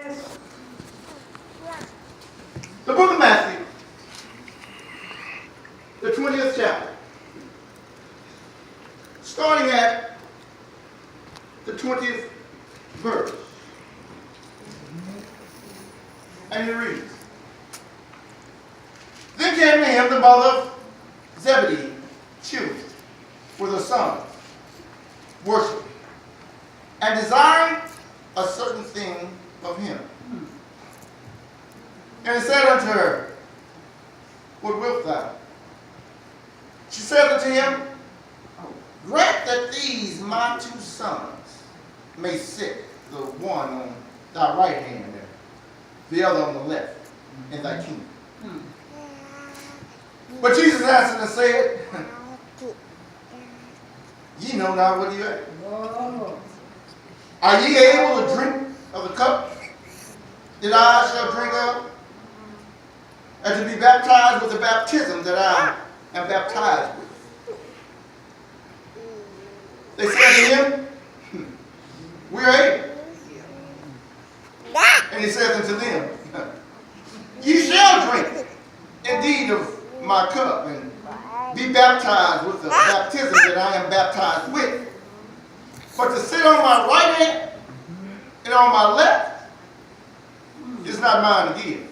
The book of Matthew, the 20th chapter, starting at the 20th verse. And it reads, Then came to him the mother of Zebedee, children, with her sons, worshiping, and desiring a certain thing of him. And he said unto her, What wilt thou? She said unto him, Grant that these my two sons may sit, the one on thy right hand and the other on the left, in thy kingdom. But Jesus answered and said, Ye know not what ye ask. Are ye able to drink of the cup that I shall drink of? And to be baptized with the baptism that I am baptized with? They said to him, We are able. And he said unto them, Ye shall drink indeed of my cup, and be baptized with the baptism that I am baptized with. But to sit on my right hand and on my left is not mine to give.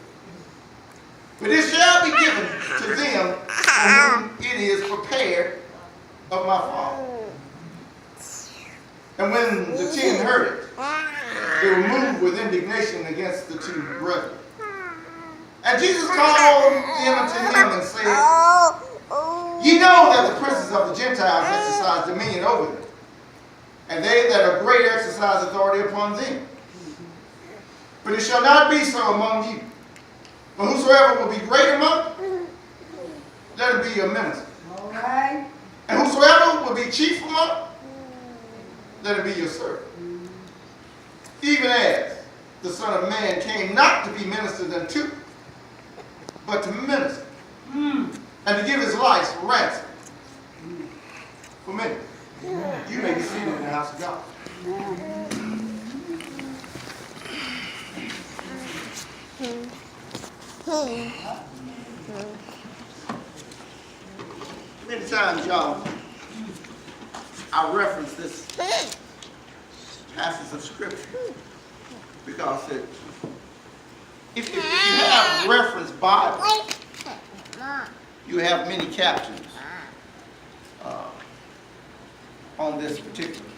But it shall be given to them for whom it is prepared of my Father. And when the 10 heard it, they were moved with indignation against the two brethren. And Jesus called them unto him and said, Ye know that the princes of the Gentiles exercise dominion over them, and they that are great exercise authority upon them. But it shall not be so among you. But whosoever will be great among you, let him be your minister. All right. And whosoever will be chief among you, let him be your servant. Even as the Son of Man came not to be ministered unto, but to minister, and to give his life ransom for many. You may be seated in the house of God. Many times, y'all, I reference this passage of scripture because if you have reference Bible, you have many captions on this particular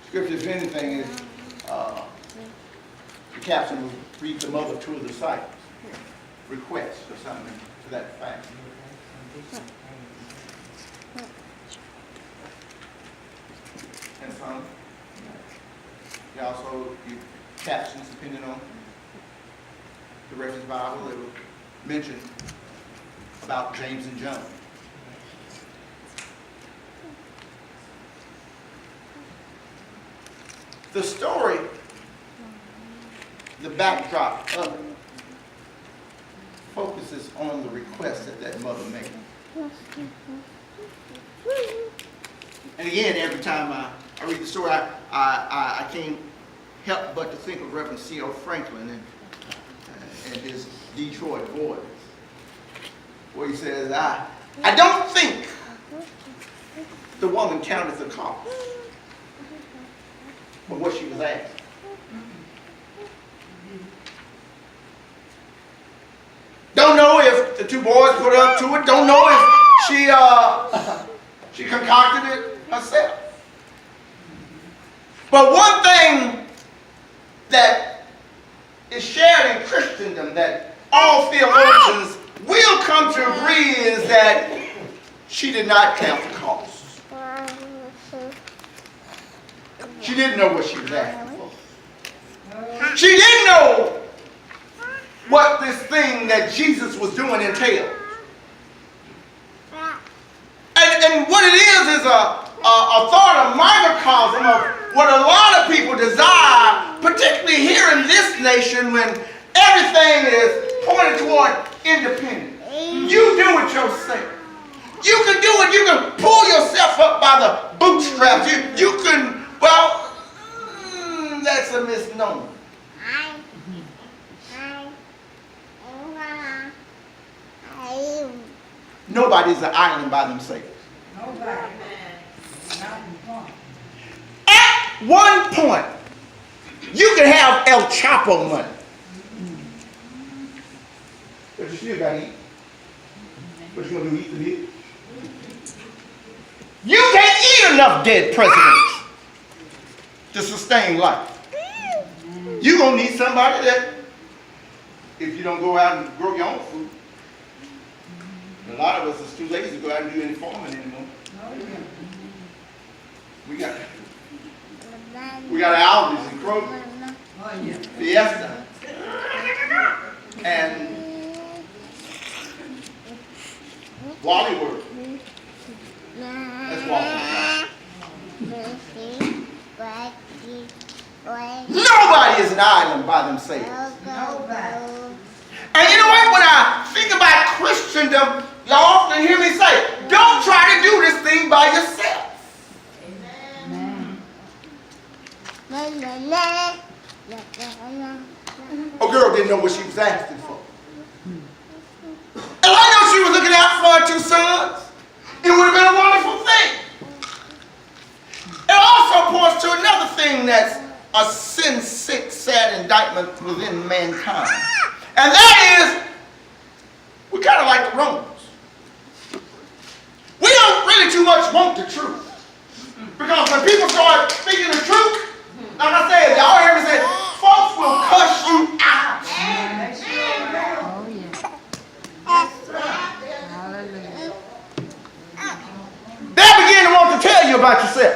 scripture. If anything, is the caption will read the mother to the disciples. Request or something to that effect. And some, you also you captions depending on the reference Bible. It will mention about James and John. The story, the backdrop of it, focuses on the request that mother made. And again, every time I read the story, I can't help but to think of Reverend C.L. Franklin and his Detroit Boys, where he says, I don't think the woman counted the cost of what she was asked. Don't know if the two boys put her up to it. Don't know if she concocted it herself. But one thing that is shared in Christendom that all theologians will come to agree is that she did not count the cost. She didn't know what she was asking for. She didn't know what this thing that Jesus was doing entailed. And what it is a thought, a microcosm of what a lot of people desire, particularly here in this nation when everything is pointed toward independence. You do it yourself. You can do it. You can pull yourself up by the bootstraps. You can, well, that's a misnomer. Nobody's an island by themselves. Nobody. At one point, you can have El Chapo money, but you still got to eat. What you going to do, eat the meal? You can't eat enough dead presidents to sustain life. You're going to need somebody that, if you don't go out and grow your own food, a lot of us is too lazy to go out and do any farming anymore. We got Aldi's and Kroger, Fiesta, and Wally World. That's Walmart. Nobody is an island by themselves. Nobody. And you know what? When I think about Christendom, y'all often hear me say, don't try to do this thing by yourself. A girl didn't know what she was asking for. And I know she was looking out for her two sons. It would have been a wonderful thing. It also points to another thing that's a sin-sick, sad indictment within mankind. And that is, we're kind of like the Romans. We don't really too much want the truth. Because when people start speaking the truth, like I said, y'all hear me say, folks will cuss you out. They begin to want to tell you about yourself.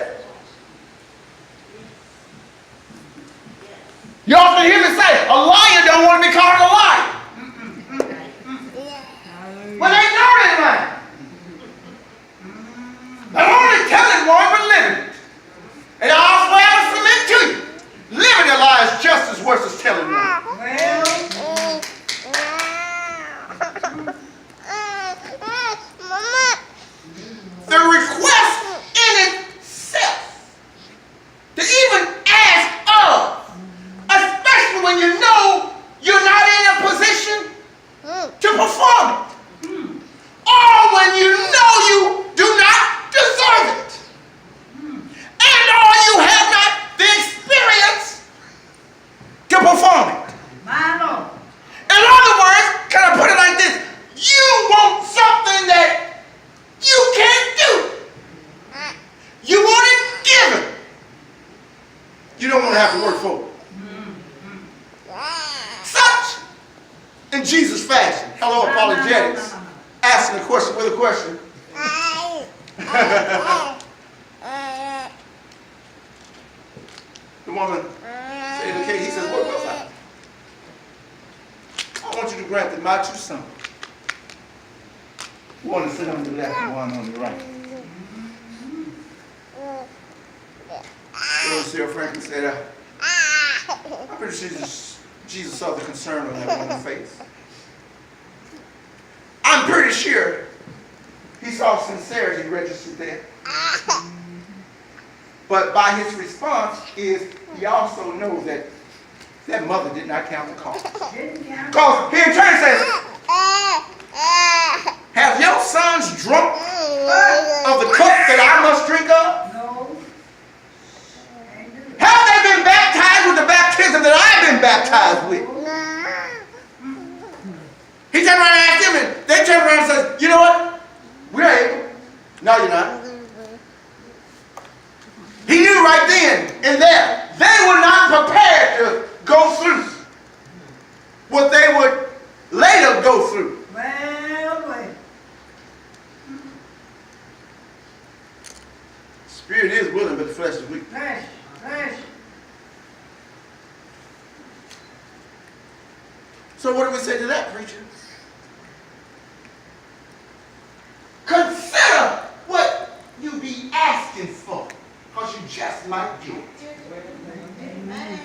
You often hear me say, a liar don't want to be called a liar. When they know they're lying. They're only telling one but living it. And I also have to submit to you. Living a lie is just as worse as telling one. The request in itself to even ask of, especially when you know you're not in a position to perform it, or when you know you do not deserve it, and or you have not the experience to perform it. My Lord. In other words, can I put it like this? You want something that you can't do. You want it given. You don't want to have to work for it. Such, in Jesus' fashion, hello apologetics, asking a question with a question. The woman said, okay, he says, what was I? I want you to grant that my two sons, one to sit on the left and one on the right. So Sarah Franklin said, I'm pretty sure Jesus saw the concern on that woman's face. I'm pretty sure he saw sincerity registered there. But by his response is he also knows that that mother did not count the cost. Because he in turn says, have your sons drunk of the cup that I must drink of? No. Have they been baptized with the baptism that I've been baptized with? He turned around and asked them, and they turned around and said, you know what? We're able. No, you're not. He knew right then and there, they were not prepared to go through what they would later go through. Well. Spirit is willing, but the flesh is weak. Flesh. So what do we say to that, preacher? Consider what you be asking for, because you just might get it. Amen.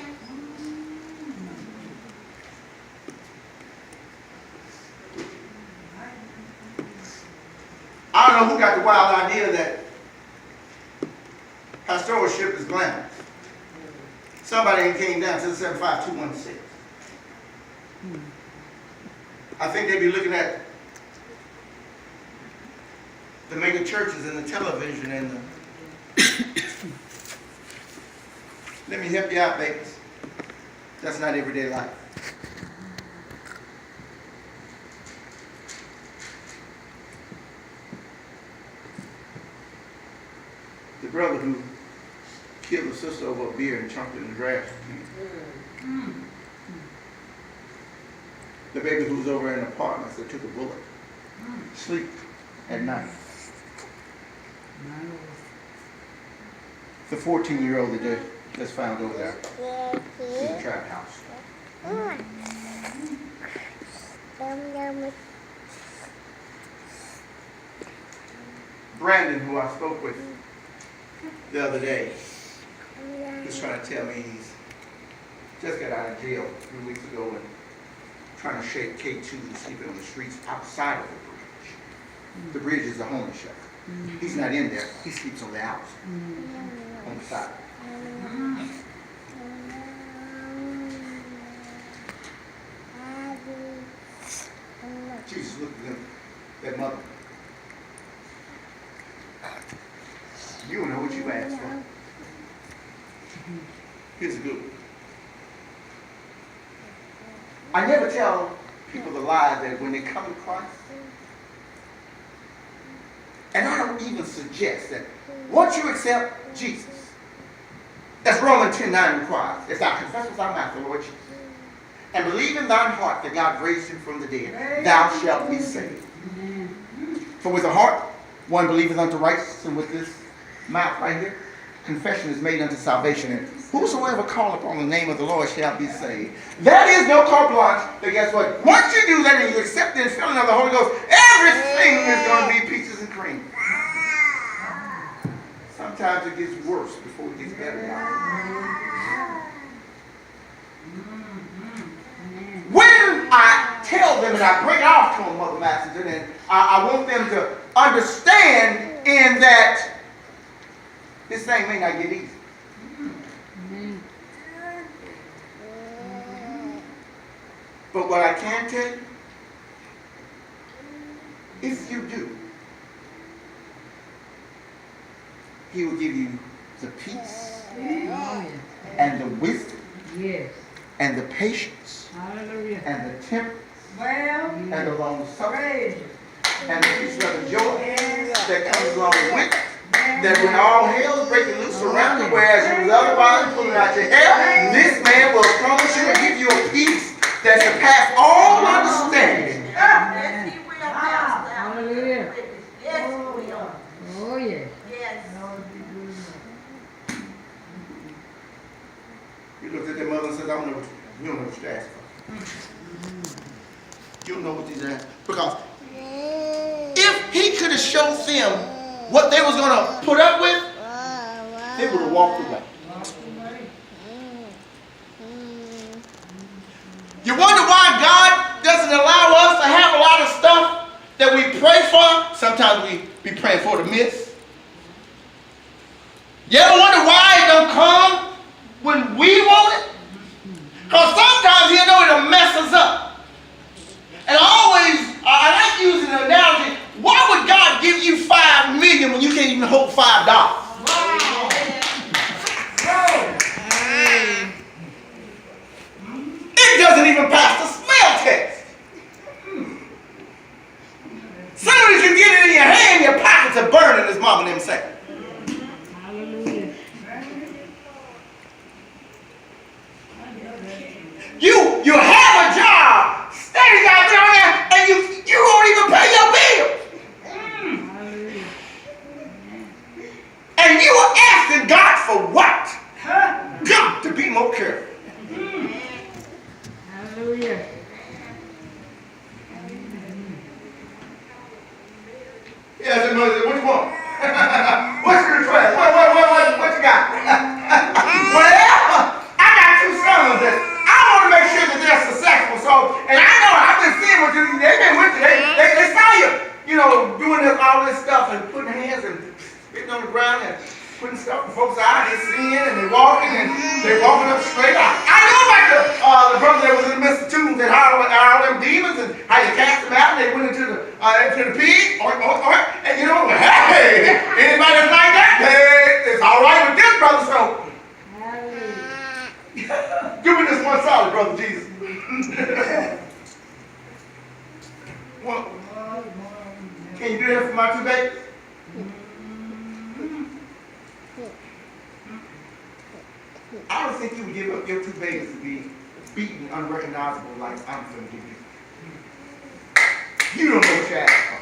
I don't know who got the wild idea that pastoralship is glamorous. Somebody came down to the 75216. I think they'd be looking at the mega churches and the television and the... Let me help you out, babies. That's not everyday life. The brother who killed his sister over a beer and chunked it in the grass. The baby who was over in apartments that took a bullet. Sleep at night. The 14-year-old that they just found over there in the trap house. Brandon, who I spoke with the other day, was trying to tell me he's just got out of jail a few weeks ago and trying to shake K2 and sleeping on the streets outside of the bridge. The bridge is a homeless shelter. He's not in there. He sleeps on the outside, on the side. Jesus looked at them, that mother. You don't know what you asked for. Here's a good one. I never tell people the lie that when they come to Christ, and I don't even suggest that once you accept Jesus, that's Romans 10:9 requires, if thou confess with thy mouth the Lord Jesus, and believe in thine heart that God raised him from the dead, thou shalt be saved. For with the heart one believeth unto righteousness, and with this mouth right here, confession is made unto salvation. And whosoever call upon the name of the Lord shall be saved. That is no carte blanche. But guess what? Once you do that and you accept the infilling of the Holy Ghost, everything is going to be peaches and cream. Sometimes it gets worse before it gets better. When I tell them and I bring it off to them, Mother Massington, and I want them to understand in that this thing may not get easy. But what I can tell you, if you do, he will give you the peace and the wisdom and the patience and the temperance and the long suffering and the peace of the joy that comes along with it. That when all hell is breaking loose around you, whereas you was otherwise pulling out your hair, this man will promise you and give you a peace that surpasses all understanding. Yes, he will, Pastor. Hallelujah. Yes, he will. Oh, yeah. Yes. You looked at their mother and said, I don't know what you don't know what you're asking for. You don't know what these are. Because if he could have showed them what they was going to put up with, they would have walked away. You wonder why God doesn't allow us to have a lot of stuff that we pray for? Sometimes we be praying for to miss. You ever wonder why it don't come when we want it? Because sometimes he'll know it'll mess us up. And I like using an analogy. Why would God give you $5 million when you can't even hold $5? Wow. It doesn't even pass the smell test. Soon as you get it in your hand, your pockets are burning, as Mama and them say. Hallelujah. You have a job, steady job, and you won't even pay your bills. And you are asking God for what? Got to be more careful. Hallelujah. Yeah, I said, Mother, what you want? What's your request? What you got? Well, I got 2 sons that I want to make sure that they're successful. So, and I know I've been seeing what you, they've been with you. They saw you, doing all this stuff and putting hands and spitting on the ground and putting stuff in folks' eyes. They're seeing and they're walking up straight. I know about the brother that was in the midst of tombs that had all them demons and how you cast them out and they went into the To the pig, and you know, hey, anybody that's like that, hey, it's all right with this, brother. So, Hallelujah. give me this one solid, brother Jesus. Well, can you do that for my two babies? I don't think you would give up your two babies to be beaten, unrecognizable like I'm going to give you. You don't know what you're asking for.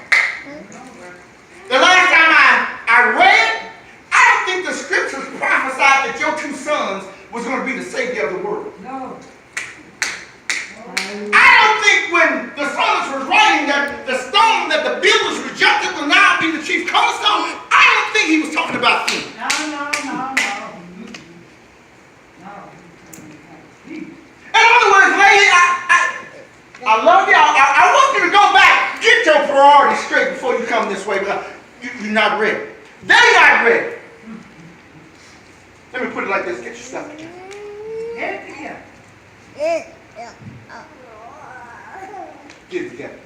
The last time I read, I don't think the scriptures prophesied that your two sons was going to be the savior of the world. No. I don't think when the psalmist was writing that the stone that the builders rejected will now be the chief cornerstone, I don't think he was talking about them. No. In other words, lady, I love y'all. I want you to go back, get your priorities straight before you come this way, because you're not ready. They're not ready. Let me put it like this. Get your stuff together. Get it together. Get it together.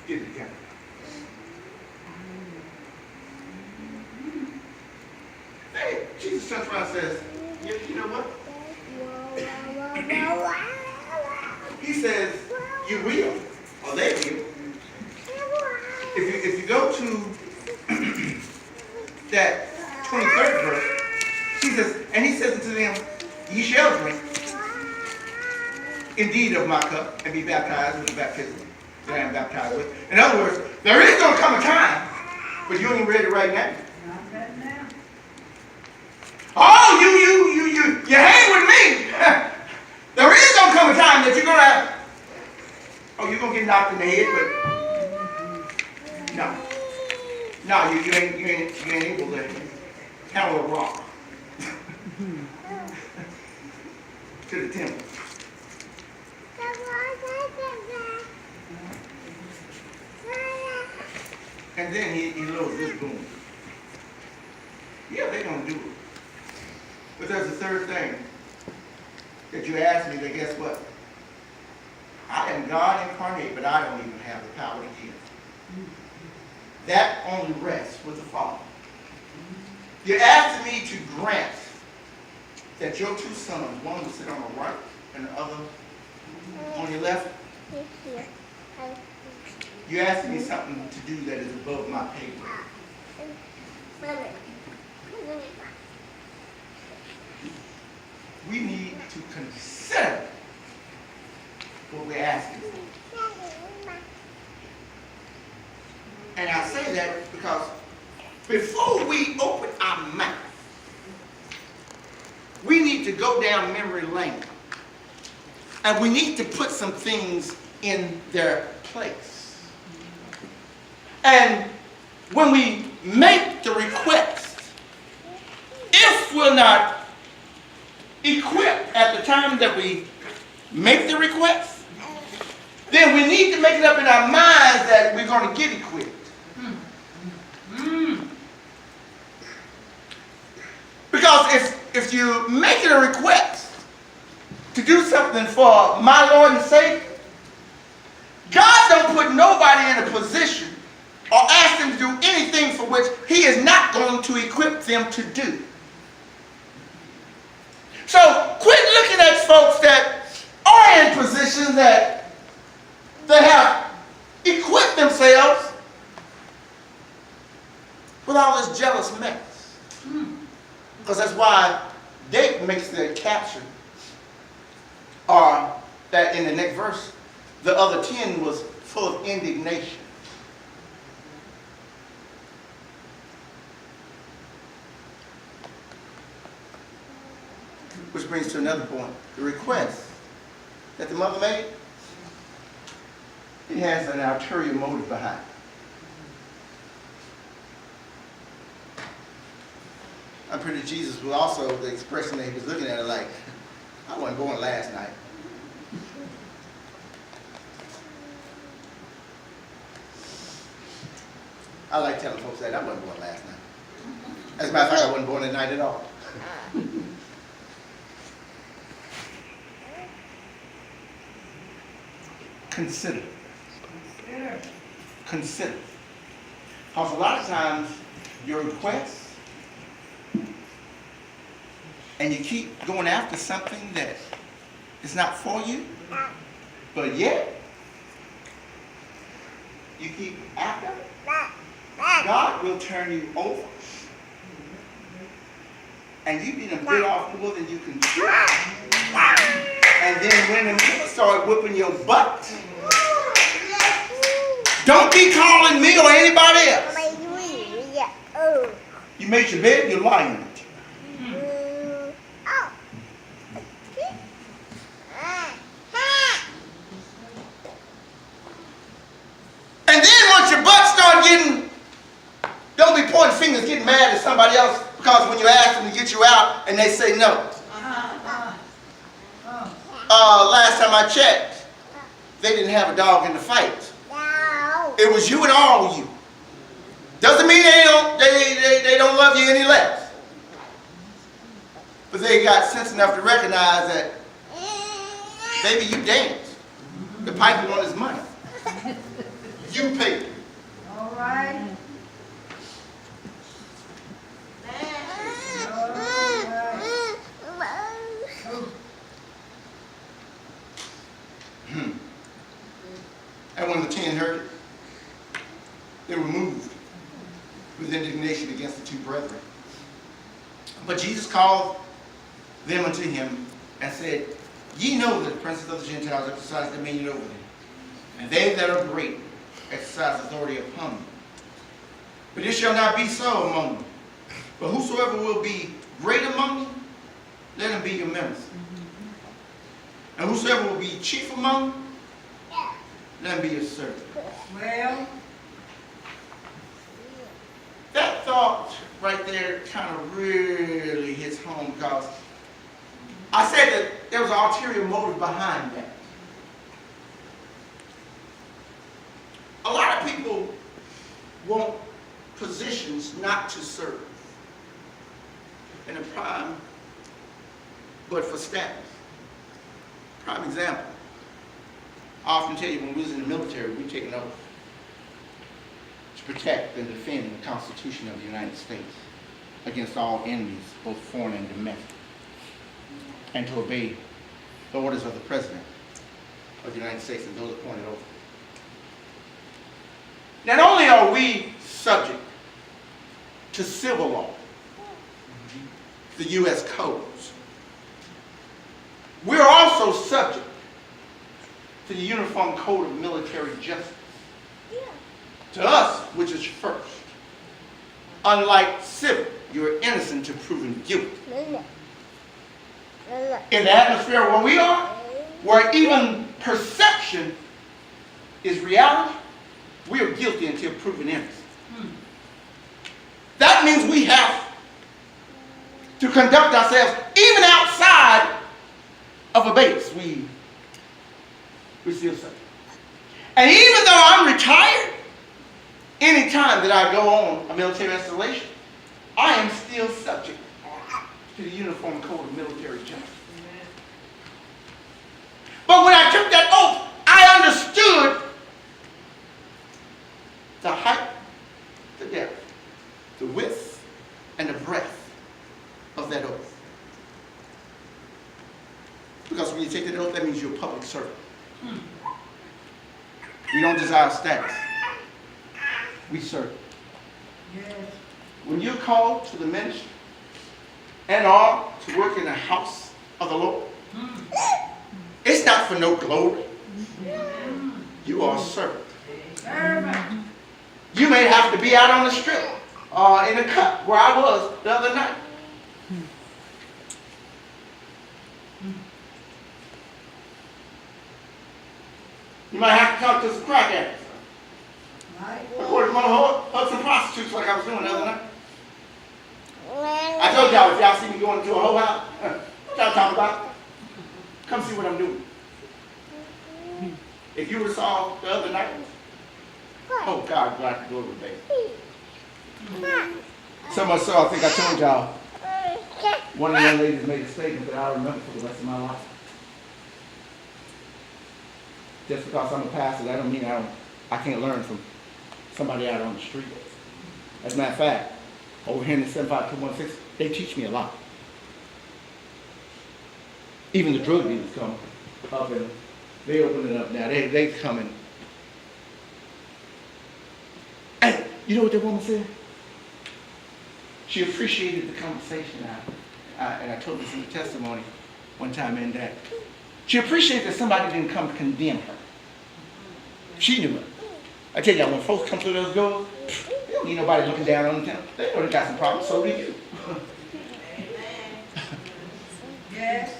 Get it together. Hey, Jesus turns around and says, you know what? He says, you will, or they will. If you go to that 23rd verse, he says to them, ye shall drink indeed of my cup and be baptized with the baptism that I am baptized with. In other words, there is going to come a time, but you ain't ready right now. Not that now. Oh, you hang with me. There is going to come a time that you're going to have, you're going to get knocked in the head, but no, you ain't able to handle a rock to the temple. And then he loads this boom. Yeah, they're going to do it. But there's a third thing that you asked me, that guess what? I am God incarnate, but I don't even have the power to give. That only rests with the Father. You're asking me to grant that your two sons, one will sit on the right and the other on your left. You're asking me something to do that is above my pay grade. We need to consider what we're asking for. And I say that because before we open our mouth, we need to go down memory lane. And we need to put some things in their place. And when we make the request, if we're not equipped at the time that we make the request, then we need to make it up in our minds that we're going to get equipped. Because if you make it a request to do something for my Lord and Savior, God don't put nobody in a position or ask them to do anything for which he is not going to equip them to do. So quit looking at folks that are in positions that they have equipped themselves with all this jealous mess. Because that's why David makes the caption, or that in the next verse, the other 10 was full of indignation. Which brings to another point. The request that the mother made, it has an ulterior motive behind it. I'm pretty Jesus was also the expression that he was looking at it like, I wasn't born last night. I like telling folks that I wasn't born last night. As a matter of fact, I wasn't born at night at all. consider. Consider. Consider. Because a lot of times your requests, and you keep going after something that is not for you, but yet you keep after it, God will turn you over. And you be bit off more than you can chew. And then when the people start whipping your butt, don't be calling me or anybody else. You made your bed, you're lying in it. And then once your butt start getting, don't be pointing fingers, getting mad at somebody else because when you ask them to get you out and they say no. Last time I checked, they didn't have a dog in the fight. It was you and all of you. Doesn't mean they don't love you any less. But they got sense enough to recognize that, baby, you dance. The piper wants his money. You pay. All right. And when the 10 heard it, they were moved with indignation against the two brethren. But Jesus called them unto him and said, Ye know that the princes of the Gentiles exercise dominion over them, and they that are great exercise authority upon them. But it shall not be so among you. But whosoever will be great among you, let him be your minister. And whosoever will be chief among you, let him be your servant. Well, That thought right there kind of really hits home because I said that there was an ulterior motive behind that. A lot of people want positions not to serve. And a prime, but for status. Prime example. I often tell you when we was in the military, we take an oath to protect and defend the Constitution of the United States against all enemies, both foreign and domestic, and to obey the orders of the President of the United States and those appointed over. Not only are we subject to civil law, the U.S. codes, we're also subject to the Uniform Code of Military Justice. To us, which is first. Unlike civil, you're innocent to proven guilty. In the atmosphere where we are, where even perception is reality, we are guilty until proven innocent. That means we have to conduct ourselves even outside of a base. We still subject. And even though I'm retired, any time that I go on a military installation, I am still subject to the Uniform Code of Military Justice. But when I took that oath, I understood the height, the depth, the width, and the breadth of that oath. Because when you take that oath, that means you're a public servant. We don't desire status. We serve. yes. When you're called to the ministry and are to work in the house of the Lord, it's not for no glory. You are a servant. Servant. You may have to be out on the strip in a cut where I was the other night. You might have to talk to some crack addicts. Right. According to one of some prostitutes like I was doing the other night. I told y'all if y'all see me going into a whole house, what y'all talking about? Come see what I'm doing. If you would have saw the other night, oh God, God, glory, baby. So much so, I think I told y'all, one of the young ladies made a statement that I'll remember for the rest of my life. Just because I'm a pastor, that don't mean I can't learn from somebody out on the street. As a matter of fact, over here in the 75216, they teach me a lot. Even the drug dealers come up and they open it up now. They coming. Hey, you know what that woman said? She appreciated the conversation. And I told this in the testimony one time in that she appreciated that somebody didn't come condemn her. She knew it. I tell y'all, when folks come through those doors, they don't need nobody looking down on them. They know they got some problems, so do you. Yes.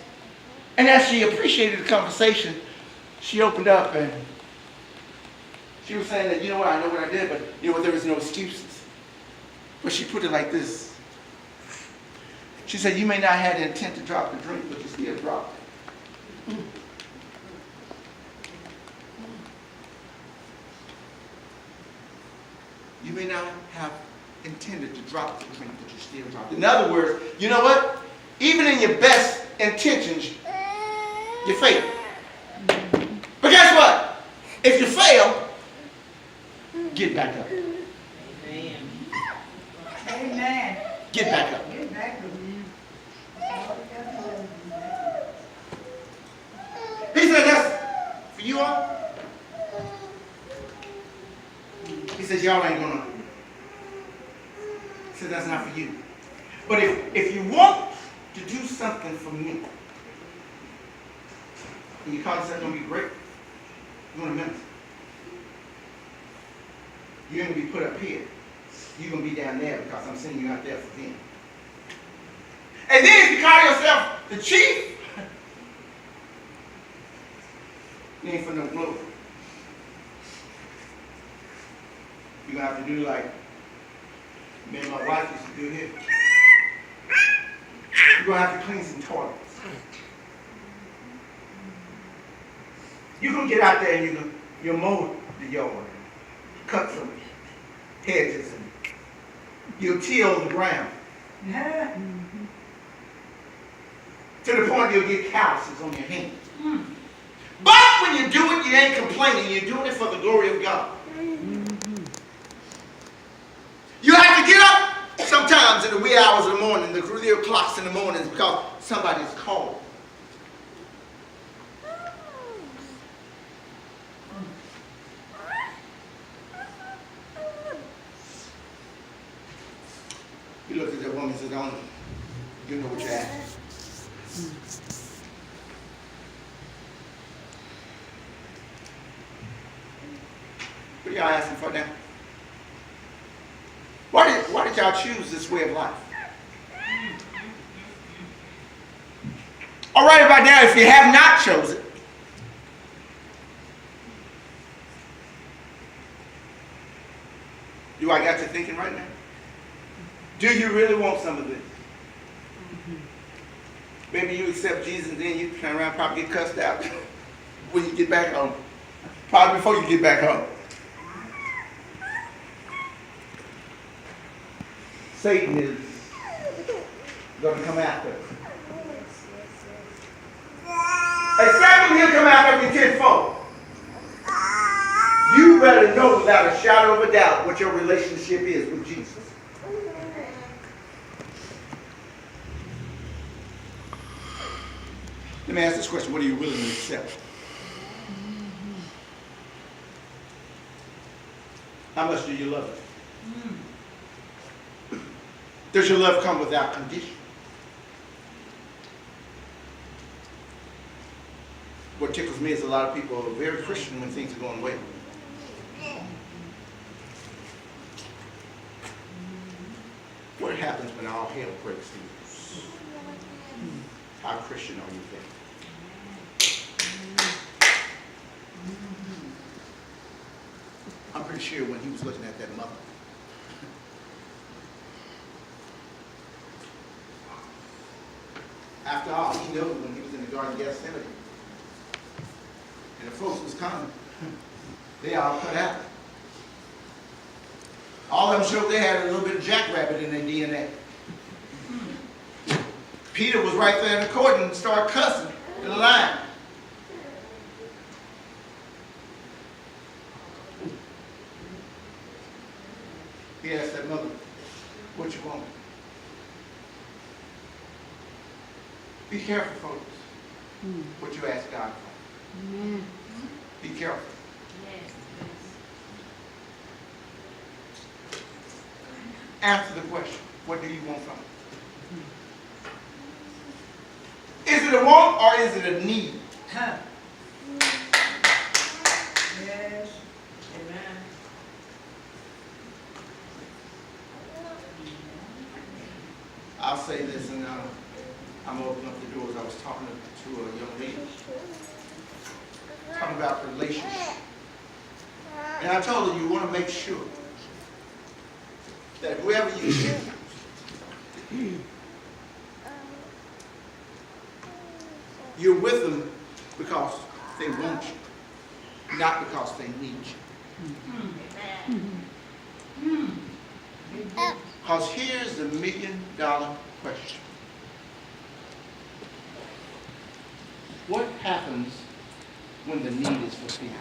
And as she appreciated the conversation, she opened up and she was saying that, you know what, I know what I did, but you know what, there was no excuses. But she put it like this. She said, you may not have the intent to drop the drink, but you still dropped it. You may not have intended to drop the drink, but you still dropped it. In other words, you know what? Even in your best intentions, you fail. But guess what? If you fail, get back up. Amen. Get back up. Get back to you. He said, that's for you all. He says, y'all ain't gonna. He said, that's not for you. But if you want to do something for me, and your concept gonna be great, you're gonna minister. You're gonna be put up here. You're gonna be down there because I'm sending you out there for him. And then if you call yourself the chief, you ain't for no glory. You're gonna have to do like me and my wife used to do here. You're gonna have to clean some toilets. You're gonna get out there and you'll mow the yard, cut some hedges, and you'll till the ground. Yeah. To the point you'll get calluses on your hands. But when you do it, you ain't complaining. You're doing it for the glory of God. You have to get up sometimes in the wee hours of the morning, the 3 o'clocks in the morning, because somebody's calling. You look at that woman and says, "Don't you know what you're asking?" What are y'all asking for now? Why did y'all choose this way of life? All right about now, if you have not chosen, do I got you thinking right now? Do you really want some of this? Maybe you accept Jesus and then you turn around and probably get cussed out when you get back home. Probably before you get back home. Satan is going to come after us. Except when he'll come after every tenfold. You better know without a shadow of a doubt what your relationship is with Jesus. Let me ask this question. What are you willing to accept? How much do you love it? Does your love come without condition? What tickles me is a lot of people are very Christian when things are going well. What happens when all hell breaks loose? How Christian are you then? I'm pretty sure when he was looking at that mother, after all, he knew when he was in the Garden of Gethsemane, and the folks was coming, they all cut out. All of them showed they had a little bit of jackrabbit in their DNA. Peter was right there in the court and started cussing in the line. He asked that mother, what you want? Be careful, folks, what you ask God for. Be careful. Answer the question, what do you want from it? Is it a want or is it a need? Huh. Yes. Amen. I'll say this, and I'm opening up the doors. I was talking to a young lady, talking about relationship. And I told her, you want to make sure that whoever you choose, you're with them because they want you, not because they need you. Because here's the $1 million question. What happens when the need is fulfilled?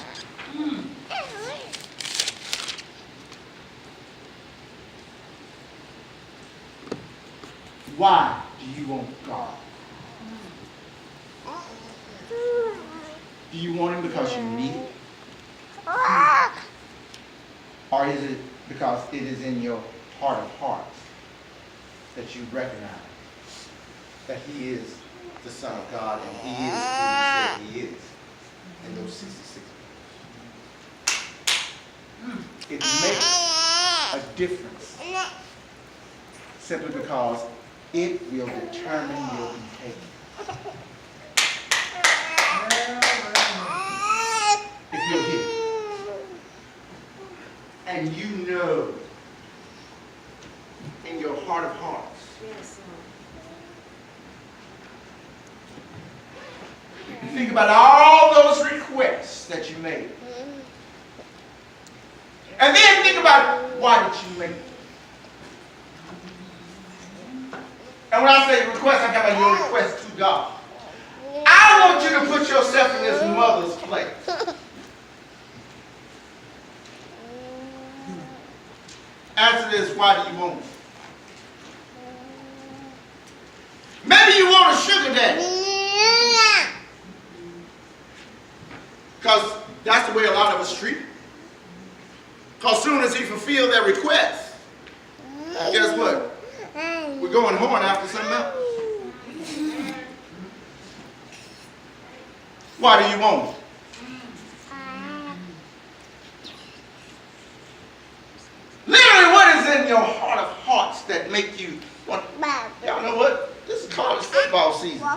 Why do you want God? Do you want Him because you need it? Or is it because it is in your heart of hearts that you recognize that He is the Son of God and He is who He said He is in those 66 verses? It makes a difference simply because it will determine your behavior. If you're here and you know in your heart of hearts you think about all those requests that you made. And then think about why did you make them. And when I say request, I'm talking about your request to God. I want you to put yourself in this mother's place. Answer this, why do you want it? Maybe you want a sugar daddy. Because that's the way a lot of us treat him. Because as soon as he fulfills their request, guess what? We're going horn after something else. Why do you want it? Literally, what is in your heart of hearts that make you want? Y'all know what? This is college football season.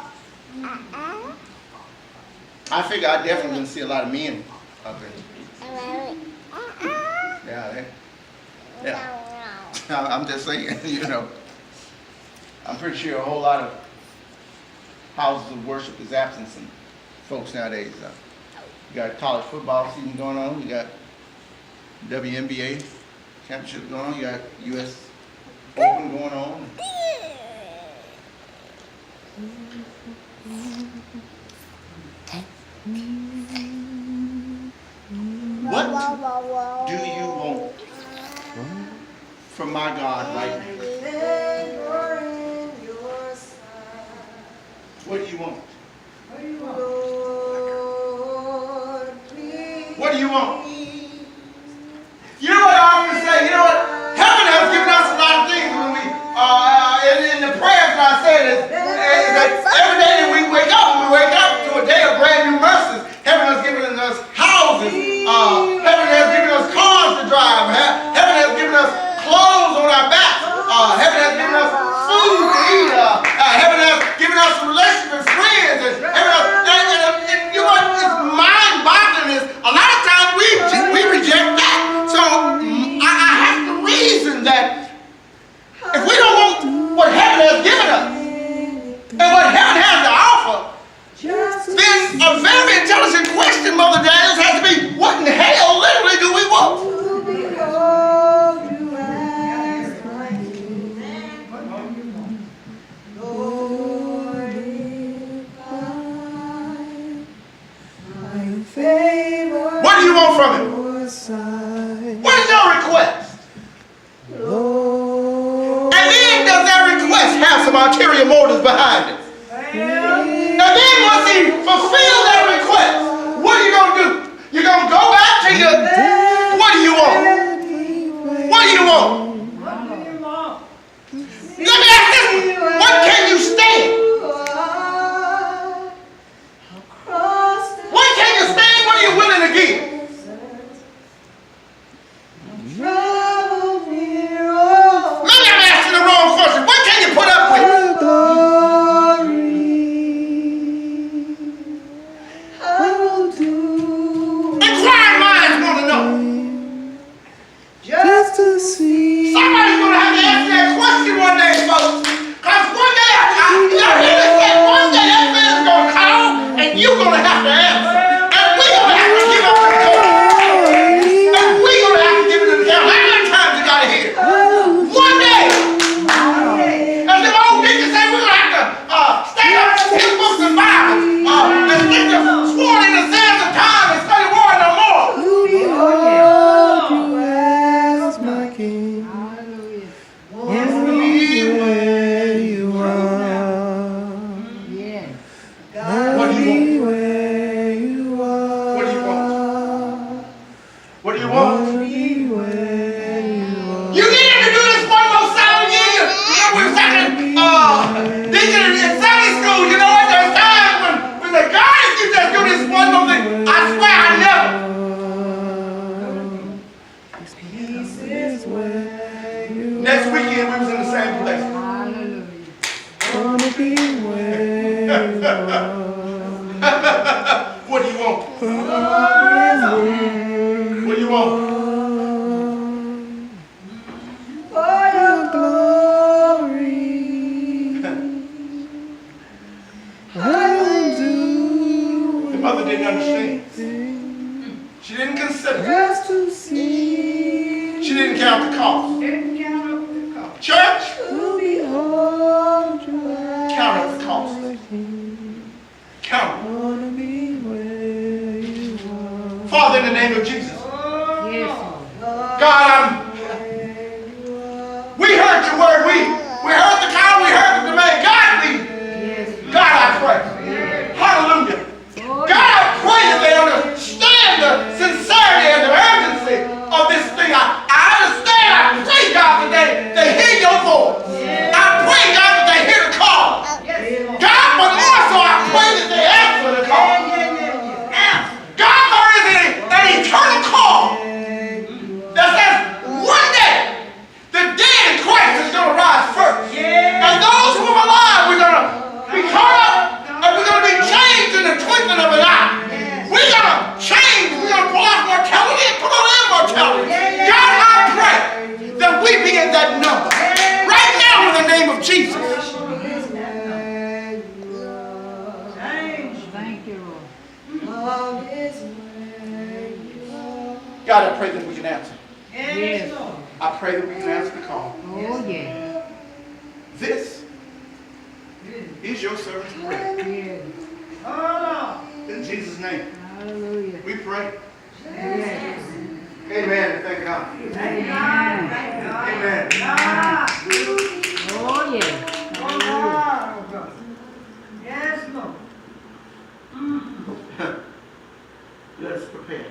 I figure I definitely didn't see a lot of men up there. Yeah. I'm just saying, you know. I'm pretty sure a whole lot of houses of worship is absent folks nowadays. You got college football season going on. You got WNBA championship going on. You got U.S. Open going on. What do you want from my God right now? What do you want? What do you want? You know what I often say? You know what? Heaven has given us a lot of things when we, in the prayers that I said is that every day that we wake up to a day of brand new mercies. Heaven has given us houses. Heaven has given us cars to drive. Heaven has given us clothes on our backs. Heaven has given us food to eat. Heaven has given us relationships with friends. And you know what is mind-boggling is a lot of times we reject that. So I have to reason that if we don't want what heaven has given us and what heaven has to offer, then a very intelligent question, Mother Daniels, has to be, what in hell literally do we want? What do you want from him? What is your request? have some ulterior motives behind it. And then once he fulfills that request, what are you going to do? You're going to go back to your, what do you want? What do you want? Let me ask this one. What can you stand? What can you stand? What are you willing to give? Maybe I'm asking the wrong question. What can you put up with? Inquiring minds want to know. Just to see. Somebody's going to have to answer that question one day, folks. Because one day, y'all hear this say, one day that man's going to call and you're going to have to answer. And we're going to have to give up the call. And we're going to have to give it to the count. How many times you got to hear? One day. As the old niggas say, we're going to have to stand up in the books and Bibles. And stick to sworn in the sands of time and study war no more. My King, anywhere you are, What do you want? anywhere you are, What do you want? What do you want? anywhere you are. You need him to do this one more sound year. We were talking, teaching in Sunday school, you know what? There's times when the God, if you just do this one more thing, I swear I never. Peace is where you Next weekend, we was in the same place. wanna be where you are. What do you want? What do you want? For your glory, I will do The mother didn't understand. She didn't consider. just to see. She didn't count the cost. Church, To behold you count up the cost. Count it. wanna be where you are. Father, in the name of Jesus. God, we heard your word. We heard the cow, we heard the demand. God, I pray. Hallelujah. God, I pray that they understand the sincerity and the urgency of this thing. I understand. I pray, God, that they hear your voice. I pray, God, that they hear the call. God, but more so, I pray that they answer the call. God, there is an eternal call that says one day the dead in Christ is going to rise first. And those who are alive, we're going to be caught up and we're going to be changed in the twinkling of an eye. We're going to change. We're going to pull off mortality and put on immortality. God, I pray that we be in that number right now in the name of Jesus. God, I pray that we can answer. I pray that we can answer the call. This is your servant's prayer. In Jesus' name, we pray. Amen. And thank God. Amen. Let us prepare.